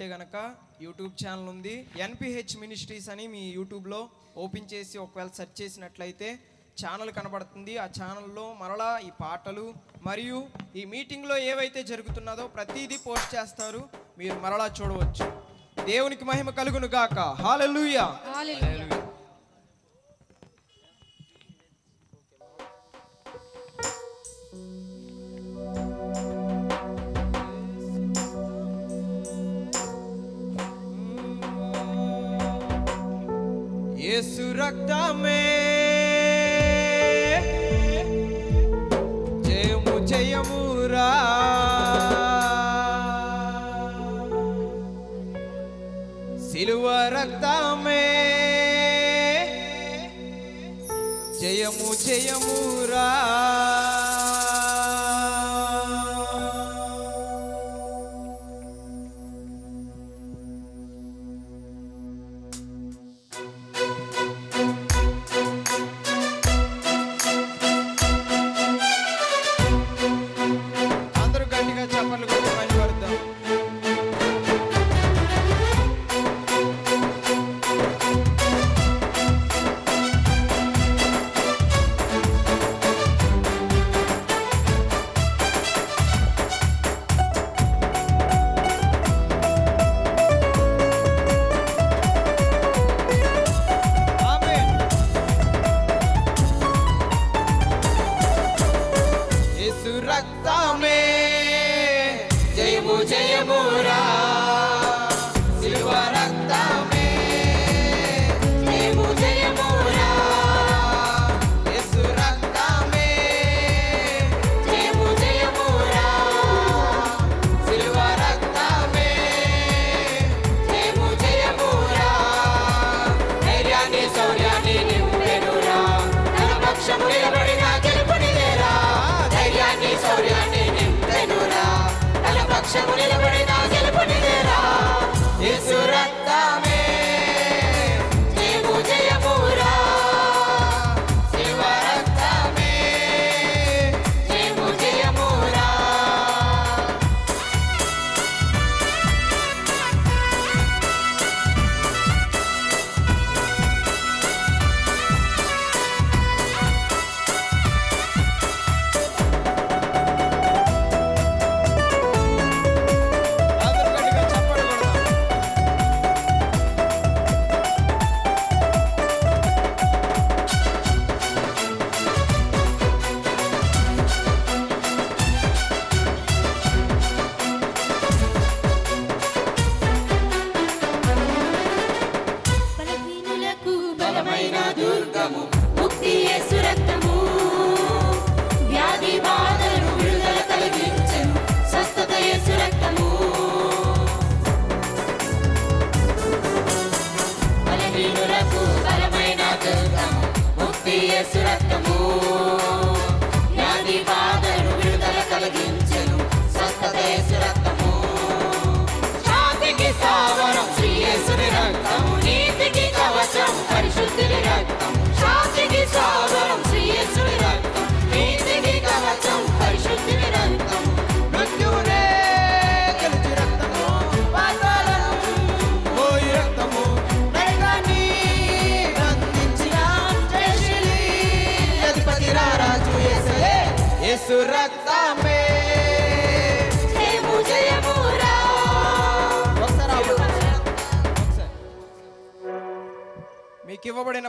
అంటే కనుక YouTube channel ఉంది, ఎన్పిహెచ్ మినిస్ట్రీస్ అని. మీ యూట్యూబ్లో ఓపెన్ చేసి ఒకవేళ సెర్చ్ చేసినట్లయితే ఛానల్ కనబడుతుంది. ఆ ఛానల్లో మరలా ఈ పాటలు మరియు ఈ మీటింగ్లో ఏవైతే జరుగుతున్నదో ప్రతిదీ పోస్ట్ చేస్తారు, మీరు మరలా చూడవచ్చు. దేవునికి మహిమ కలుగును గాక. హల్లెలూయా. యేసు రక్తమే జయము జయమురా, సిలువ రక్తమే జయము జయమురా. రక్తమే జయము జయమురా, సిలువ రక్తమే జయము జయమురా, యేసు రక్తమే జయము జయమురా, సిలువ రక్తమే జయము జయమురా. ధైర్యాన్ని శౌర్యాన్ని నింపెనురా, తన పక్షము నిలబడిన గెలుపునిదేరా. ధైర్యాన్ని శౌర్యాన్ని నింపెనురా, తన పక్షము నిలబడిన గెలుపునిదేరా. యేసు రక్తమే జయము జయమురా, సిలువ రక్తమే జయము జయమురా. బలమైన దుర్గము ముక్తి యేసు రక్తము, వ్యాధి బాధలు విడుదల కలిగించెను స్వస్థత యేసు రక్తము. బలహీనులకు బలమైన దుర్గము ముక్తి యేసు రక్తము, వ్యాధి బాధలు విడుదల కలిగించెను స్వస్థత యేసు రక్తము. శాంతికి స్థావరం శ్రీ యేసుని రక్తము, నీతికి కవచం పరిశుద్ధుని రక్తం. శాంతికి స్థావరం శ్రీ యేసుని రక్తం, నీతికి కవచం పరిశుద్ధుని రక్తం. మృత్యునే గెలిచి రక్తము, పాతాళం పోయి రక్తము, నరకాన్ని బంధించిన జయశీలి అధిపతి రారాజు యేసే. యేసు రక్తమే జయము జయమురా. మీకు ఇవ్వబడిన